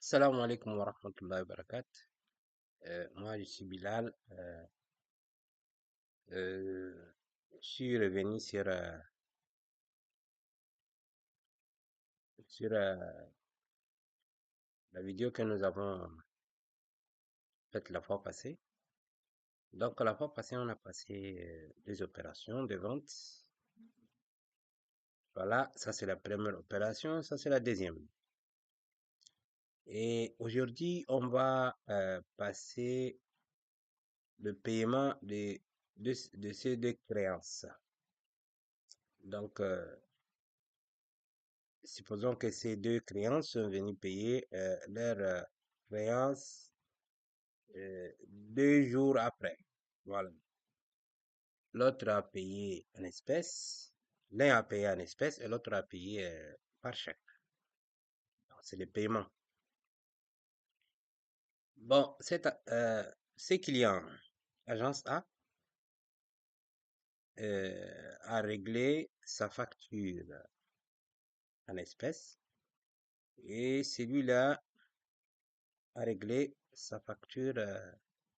Salam alaikum wa rahmatullahi wa barakatuh. Moi, je suis Bilal. Je suis revenu sur la vidéo que nous avons faite la fois passée. Donc, la fois passée, on a passé deux opérations de vente. Voilà, ça c'est la première opération, ça c'est la deuxième. Et aujourd'hui, on va passer le paiement de ces deux créances. Donc, supposons que ces deux créances sont venues payer leur créance 2 jours après. Voilà. L'autre a payé en espèces. L'un a payé en espèces et l'autre a payé par chèque. C'est le paiement. Bon, ce client, agence A, a réglé sa facture en espèces et celui-là a réglé sa facture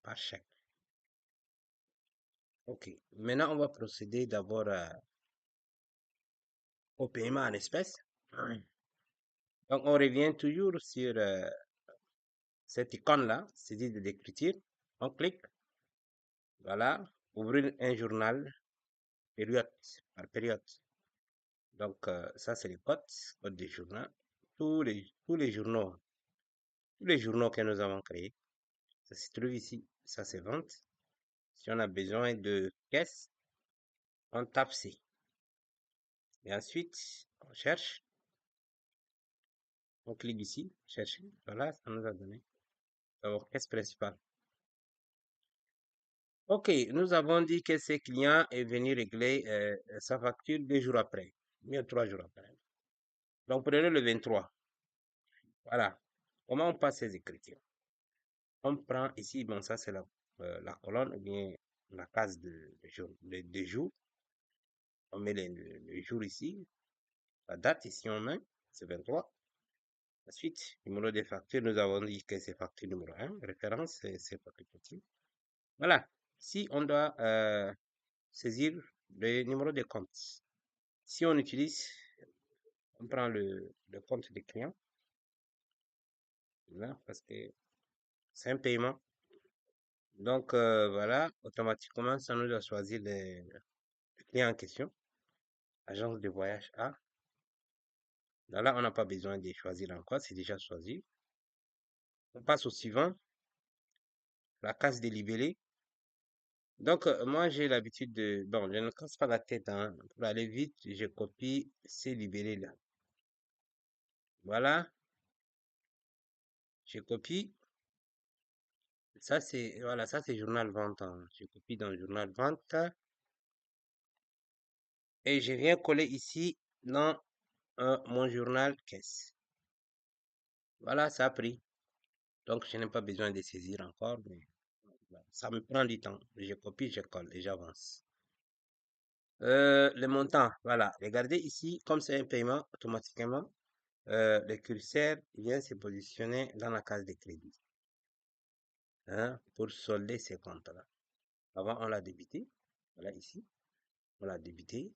par chèque. Ok. Maintenant, on va procéder d'abord au paiement en espèces. Donc, on revient toujours sur cette icône-là, c'est dit d'écriture. On clique, voilà, ouvrir un journal, période par période. Donc, ça, c'est les codes des journaux. Tous les journaux, tous les journaux que nous avons créés, ça se trouve ici. Ça, c'est vente. Si on a besoin de caisse, on tape C. Et ensuite, on cherche, on clique ici, chercher. Voilà, ça nous a donné. Alors, caisse principale. Ok, nous avons dit que ce client est venu régler sa facture 2 jours après, bien 3 jours après. Donc, prenez le 23. Voilà. Comment on passe ces écritures? On prend ici, bon, ça c'est la colonne ou bien la case de jour. On met le jour ici, la date ici on met, c'est 23. Ensuite, numéro de facture, nous avons dit que c'est facture numéro 1, référence, c'est facultatif. Voilà. Si on doit saisir le numéro de compte. Si on utilise, on prend le compte des clients, là, parce que c'est un paiement. Donc, voilà, automatiquement, ça nous a choisi le client en question, agence de voyage A. Là, on n'a pas besoin de choisir encore, c'est déjà choisi. On passe au suivant, la case des libellés. Donc, moi, j'ai l'habitude bon, je ne casse pas la tête, hein. Pour aller vite, je copie ces libellés-là. Voilà, je copie. Voilà, ça, c'est journal vente, hein. Je copie dans le journal vente. Et je viens coller ici dans mon journal caisse. Voilà, ça a pris. Donc, je n'ai pas besoin de saisir encore, mais voilà, ça me prend du temps. Je copie, je colle et j'avance. Le montant, voilà. Regardez ici, comme c'est un paiement, automatiquement, le curseur vient se positionner dans la case de crédit, hein, pour solder ces comptes-là. Avant, on l'a débité. Voilà, ici, on l'a débité.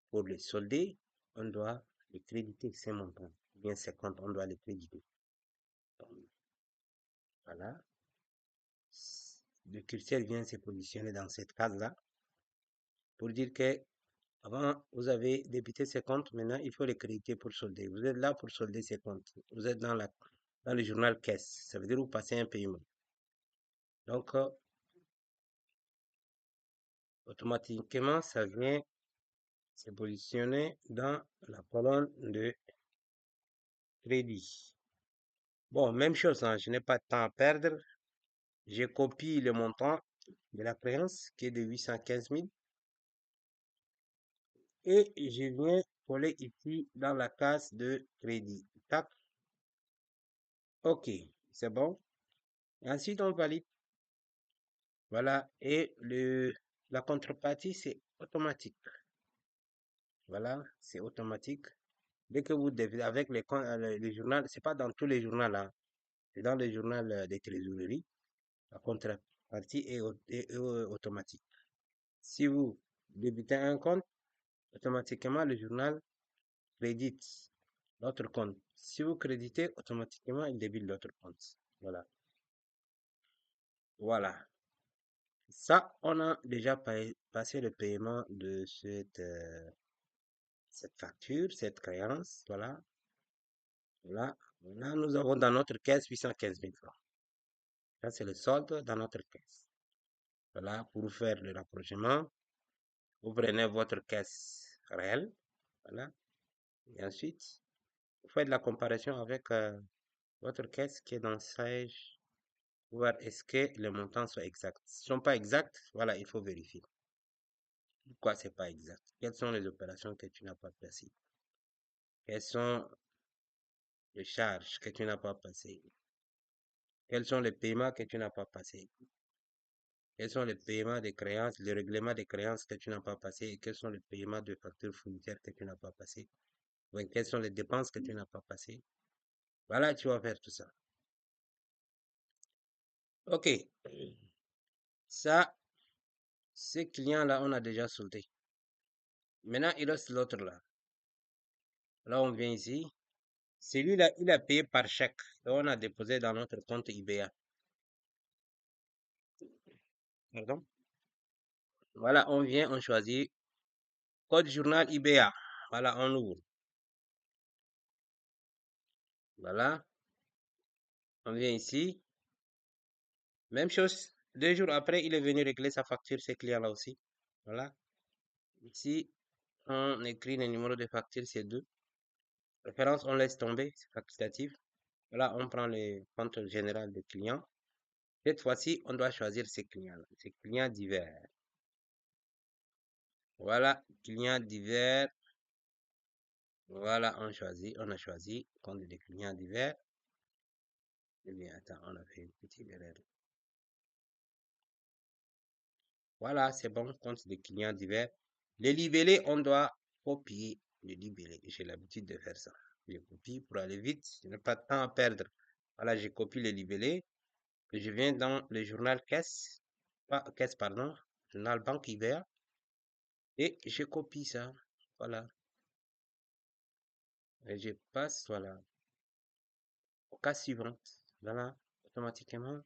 Pour le solder, on doit le créditer, ces montants. Bien, ces comptes, on doit les créditer. Voilà. Le curseur vient se positionner dans cette case-là pour dire que avant, vous avez débité ces comptes, maintenant, il faut les créditer pour solder. Vous êtes là pour solder ces comptes. Vous êtes dans le journal caisse. Ça veut dire que vous passez un paiement. Donc, automatiquement, ça vient se positionner dans la colonne de crédit. Bon, même chose, hein, je n'ai pas de temps à perdre. Je copie le montant de la créance qui est de 815 000 et je viens coller ici dans la case de crédit. Tac. OK, c'est bon. Et ensuite, on valide. Voilà. Et la contrepartie, c'est automatique. Voilà, c'est automatique. Dès que vous devez, avec les journaux, c'est pas dans tous les journaux là. C'est dans le journal des trésoreries. La contrepartie est automatique. Si vous débitez un compte, automatiquement le journal crédite l'autre compte. Si vous créditez, automatiquement il débite l'autre compte. Voilà. Voilà. Ça, on a déjà passé le paiement de cette facture, cette créance. Voilà. Voilà. Là, nous avons dans notre caisse 815 000 francs. Ça, c'est le solde dans notre caisse. Voilà. Pour faire le rapprochement, vous prenez votre caisse réelle. Voilà. Et ensuite, vous faites la comparaison avec votre caisse qui est dans Sage. Voir est-ce que les montants sont exacts. S'ils ne sont pas exacts, voilà, il faut vérifier. Pourquoi c'est pas exact? Quelles sont les opérations que tu n'as pas placées? Quelles sont les charges que tu n'as pas passées? Quels sont les paiements que tu n'as pas passés? Quels sont les paiements des créances, le règlement des créances que tu n'as pas passé? Et quels sont les paiements de factures fournisseurs que tu n'as pas passé? Ouais, quelles sont les dépenses que tu n'as pas passées? Voilà, tu vas faire tout ça. Ok. Ça, ce client-là, on a déjà soldé. Maintenant, il reste l'autre là. Là, on vient ici. Celui-là, il a payé par chèque. Et on a déposé dans notre compte IBA. Pardon? Voilà, on vient, on choisit code journal IBA. Voilà, on ouvre. Voilà, on vient ici. Même chose. 2 jours après, il est venu régler sa facture, ce client-là aussi. Voilà. Ici, on écrit le numéro de facture, c'est 2. Référence, on laisse tomber, c'est facultatif. Voilà, on prend le compte général des clients. Cette fois-ci, on doit choisir ces clients-là. Ces clients divers. Voilà, clients divers. Voilà, on a choisi compte des clients divers. Eh bien, attends, on a fait une petite erreur. Voilà, c'est bon, compte des clients divers. Les libellés, on doit copier les libellés. J'ai l'habitude de faire ça. Je copie pour aller vite, je n'ai pas de temps à perdre. Voilà, je copie les libellés. Je viens dans le journal caisse, pas caisse, pardon, journal banque IBA, et je copie ça. Voilà. Et je passe, voilà, au cas suivant. Voilà, automatiquement,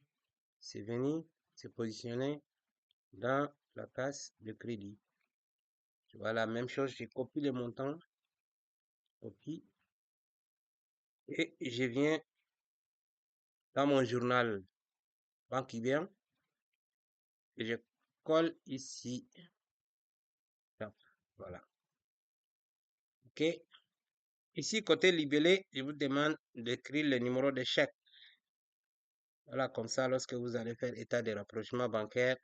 c'est venu se positionner dans la case de crédit. Voilà, même chose, je copie le montant, copie, et je viens dans mon journal banque IBM et je colle ici. Hop, voilà. OK. Ici, côté libellé, je vous demande d'écrire le numéro de chèque. Voilà, comme ça, lorsque vous allez faire état de rapprochement bancaire,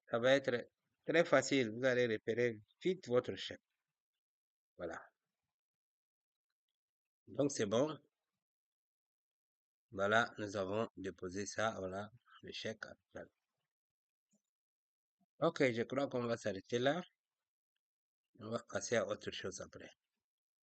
ça va être très facile. Vous allez repérer vite votre chèque. Voilà. Donc, c'est bon. Voilà, nous avons déposé ça. Voilà, le chèque. OK, je crois qu'on va s'arrêter là. On va passer à autre chose après.